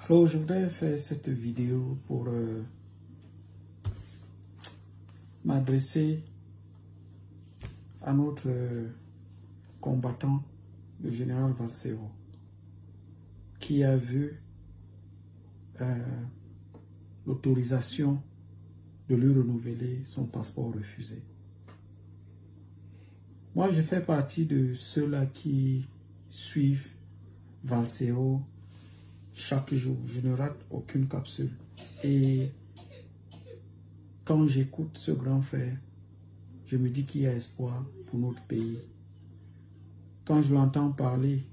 Alors, je voudrais faire cette vidéo pour m'adresser à notre combattant, le général Valsero, qui a vu l'autorisation de lui renouveler son passeport refusé. Moi, je fais partie de ceux-là qui suivent Valsero chaque jour. Je ne rate aucune capsule. Et quand j'écoute ce grand frère, je me dis qu'il y a espoir pour notre pays. Quand je l'entends parler,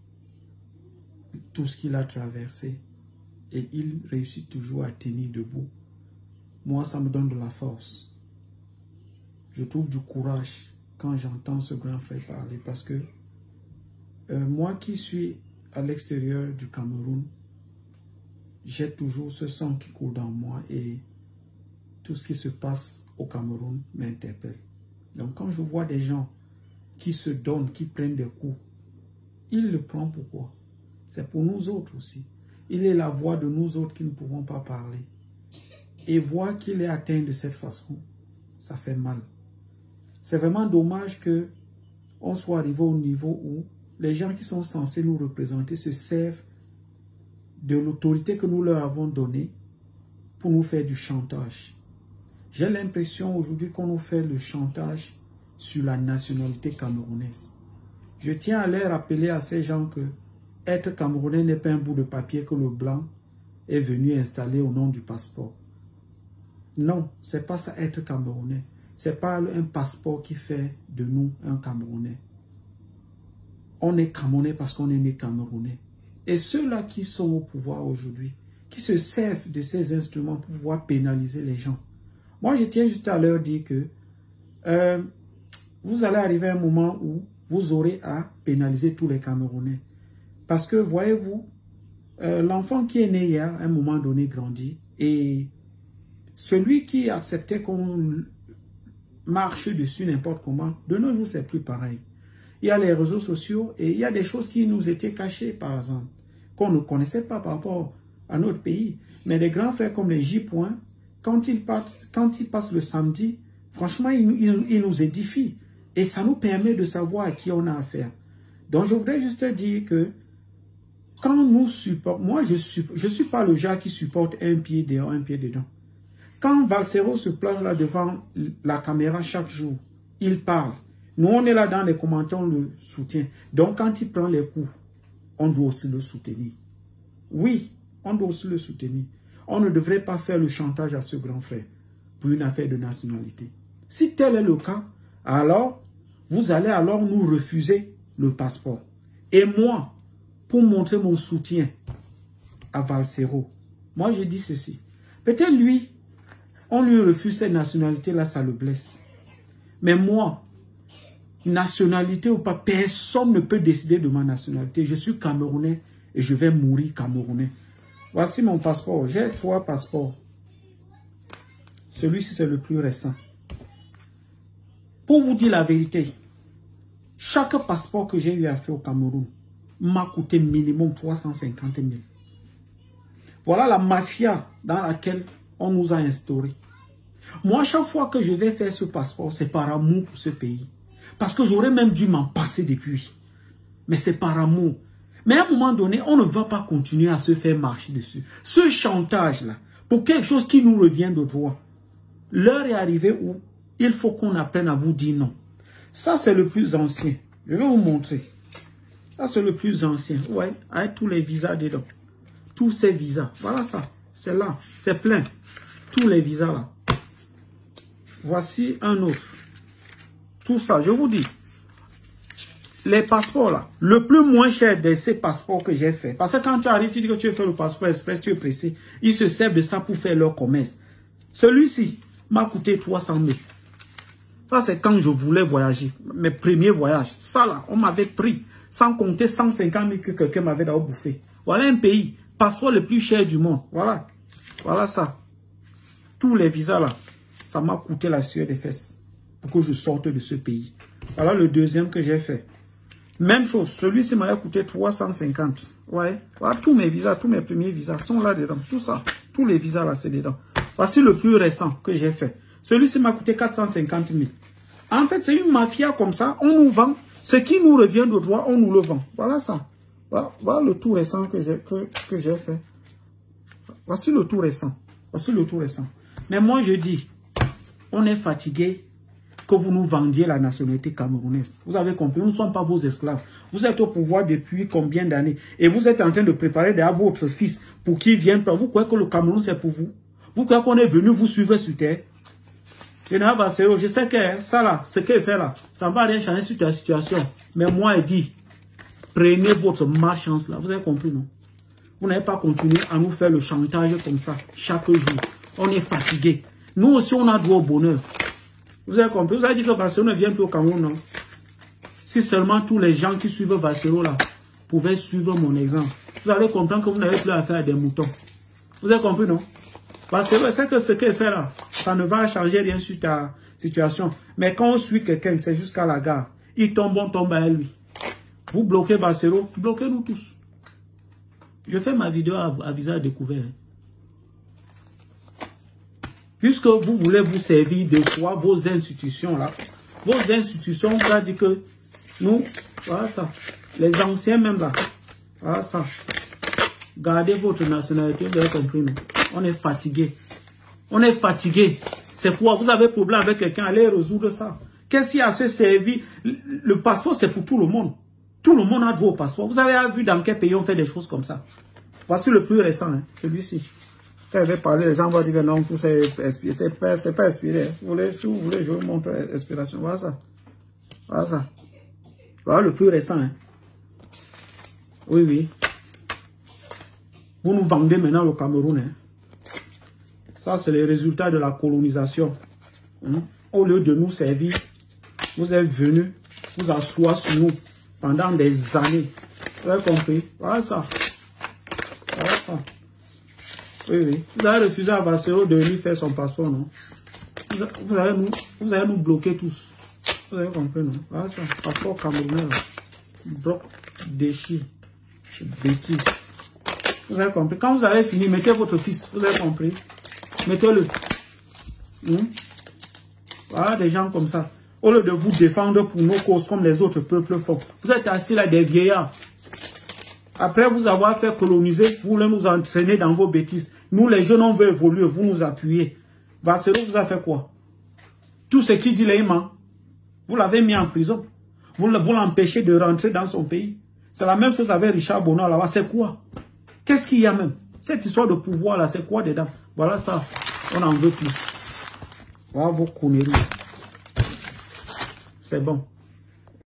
tout ce qu'il a traversé, et il réussit toujours à tenir debout, moi, ça me donne de la force. Je trouve du courage quand j'entends ce grand frère parler, parce que moi qui suis à l'extérieur du Cameroun, j'ai toujours ce sang qui coule dans moi et tout ce qui se passe au Cameroun m'interpelle. Donc quand je vois des gens qui se donnent, qui prennent des coups, il le prend pourquoi? C'est pour nous autres aussi. Il est la voix de nous autres qui ne pouvons pas parler. Et voir qu'il est atteint de cette façon, ça fait mal. C'est vraiment dommage que on soit arrivé au niveau où les gens qui sont censés nous représenter se servent de l'autorité que nous leur avons donnée pour nous faire du chantage. J'ai l'impression aujourd'hui qu'on nous fait le chantage sur la nationalité camerounaise. Je tiens à leur rappeler à ces gens que être camerounais n'est pas un bout de papier que le blanc est venu installer au nom du passeport. Non, c'est pas ça être camerounais. C'est pas un passeport qui fait de nous un Camerounais. On est Camerounais parce qu'on est né Camerounais. Et ceux-là qui sont au pouvoir aujourd'hui, qui se servent de ces instruments pour pouvoir pénaliser les gens. Moi, je tiens juste à leur dire que vous allez arriver à un moment où vous aurez à pénaliser tous les Camerounais. Parce que, voyez-vous, l'enfant qui est né hier, à un moment donné, grandit. Et celui qui acceptait qu'on marche dessus n'importe comment, de nos jours, c'est plus pareil. Il y a les réseaux sociaux et il y a des choses qui nous étaient cachées, par exemple, qu'on ne connaissait pas par rapport à notre pays. Mais les grands frères comme les J-Point, quand ils passent le samedi, franchement, ils nous édifient. Et ça nous permet de savoir à qui on a affaire. Donc, je voudrais juste dire que quand nous supportons, moi, je suis pas le genre qui supporte un pied dehors, un pied dedans. Quand Valsero se place là devant la caméra chaque jour, il parle. Nous, on est là dans les commentaires, on le soutient. Donc, quand il prend les coups, on doit aussi le soutenir. Oui, on doit aussi le soutenir. On ne devrait pas faire le chantage à ce grand frère pour une affaire de nationalité. Si tel est le cas, alors, vous allez alors nous refuser le passeport. Et moi, pour montrer mon soutien à Valsero, moi, je dis ceci. Peut-être lui, on lui refuse cette nationalité-là, ça le blesse. Mais moi, nationalité ou pas, personne ne peut décider de ma nationalité. Je suis Camerounais et je vais mourir Camerounais. Voici mon passeport. J'ai 3 passeports. Celui-ci, c'est le plus récent. Pour vous dire la vérité, chaque passeport que j'ai eu à faire au Cameroun m'a coûté minimum 350 000. Voilà la mafia dans laquelle on nous a instaurés. Moi, chaque fois que je vais faire ce passeport, c'est par amour pour ce pays. Parce que j'aurais même dû m'en passer depuis. Mais c'est par amour. Mais à un moment donné, on ne va pas continuer à se faire marcher dessus. Ce chantage-là, pour quelque chose qui nous revient de droit, l'heure est arrivée où il faut qu'on apprenne à vous dire non. Ça, c'est le plus ancien. Je vais vous montrer. Ça, c'est le plus ancien. Ouais, avec tous les visas dedans. Tous ces visas. Voilà ça. C'est là. C'est plein. Tous les visas là. Voici un autre. Tout ça, je vous dis. Les passeports là. Le plus moins cher de ces passeports que j'ai fait. Parce que quand tu arrives, tu dis que tu veux faire le passeport express, tu es pressé. Ils se servent de ça pour faire leur commerce. Celui-ci m'a coûté 300 000. Ça, c'est quand je voulais voyager. Mes premiers voyages. Ça là, on m'avait pris. Sans compter 150 000 que quelqu'un m'avait d'abord bouffé. Voilà un pays. Passeport le plus cher du monde. Voilà. Voilà ça. Tous les visas là. Ça m'a coûté la sueur des fesses. Pour que je sorte de ce pays. Voilà le deuxième que j'ai fait. Même chose, celui-ci m'a coûté 350. Ouais, voilà, tous mes visas, tous mes premiers visas sont là-dedans. Tout ça, tous les visas là, c'est dedans. Voici le plus récent que j'ai fait. Celui-ci m'a coûté 450 000. En fait, c'est une mafia comme ça. On nous vend. Ce qui nous revient de droit, on nous le vend. Voilà ça. Voilà le tout récent que j'ai fait. Voici le tout récent. Voici le tout récent. Mais moi, je dis, on est fatigué que vous nous vendiez la nationalité camerounaise. Vous avez compris, nous ne sommes pas vos esclaves. Vous êtes au pouvoir depuis combien d'années? Et vous êtes en train de préparer derrière votre fils pour qu'il vienne. Vous croyez que le Cameroun, c'est pour vous? Vous croyez qu'on est venu vous suivre sur terre? Je sais que ça là, ce qu'il fait là, ça ne va rien changer sur ta situation. Mais moi, il dit, prenez votre malchance là. Vous avez compris, non? Vous n'avez pas continué à nous faire le chantage comme ça, chaque jour. On est fatigué. Nous aussi, on a droit au bonheur. Vous avez compris? Vous avez dit que Vassero ne vient plus au Cameroun, non? Si seulement tous les gens qui suivent Vassero là pouvaient suivre mon exemple, vous allez comprendre que vous n'avez plus affaire à des moutons. Vous avez compris, non? Vassero, c'est que ce qu'il fait là, ça ne va changer rien sur ta situation. Mais quand on suit quelqu'un, c'est jusqu'à la gare. Il tombe, on tombe à lui. Vous bloquez Vassero, bloquez-nous tous. Je fais ma vidéo à visage découvert. Puisque vous voulez vous servir de quoi vos institutions là. Vos institutions, on va dire que nous, voilà ça. Les anciens même là. Voilà ça. Gardez votre nationalité, vous avez compris, non? On est fatigué. On est fatigué. C'est quoi? Vous avez problème avec quelqu'un, allez résoudre ça. Qu'est-ce qu'il y a à se servir? Le passeport, c'est pour tout le monde. Tout le monde a droit au passeport. Vous avez vu dans quel pays on fait des choses comme ça? Voici le plus récent, hein, celui-ci. Quand je vais parler, les gens vont dire que non, tout c'est inspiré. C'est pas inspiré. Si vous voulez, je vous montre l'inspiration. Voilà ça. Voilà ça. Voilà le plus récent. Hein. Oui, oui. Vous nous vendez maintenant le Cameroun. Hein. Ça, c'est les résultats de la colonisation. Hein. Au lieu de nous servir, vous êtes venus vous asseoir sur nous pendant des années. Vous avez compris? Voilà ça. Voilà ça. Oui, oui. Vous avez refusé à Vassero de lui faire son passeport, non? Vous allez nous bloquer tous. Vous avez compris, non? Voilà ça. Passeport camerounais, là. Bloc déchiré. Bêtise. Vous avez compris? Quand vous avez fini, mettez votre fils. Vous avez compris? Mettez-le. Voilà des gens comme ça. Au lieu de vous défendre pour nos causes comme les autres peuples font. Vous êtes assis là des vieillards. Après vous avoir fait coloniser, vous voulez nous entraîner dans vos bêtises. Nous les jeunes, on veut évoluer, vous nous appuyez. Vassero vous a fait quoi? Tout ce qu'il dit là, il ment. Vous l'avez mis en prison. Vous l'empêchez de rentrer dans son pays. C'est la même chose avec Richard Bonheur là-bas. C'est quoi? Qu'est-ce qu'il y a même? Cette histoire de pouvoir là, c'est quoi dedans? Voilà ça. On n'en veut plus. Voilà vos conneries. C'est bon.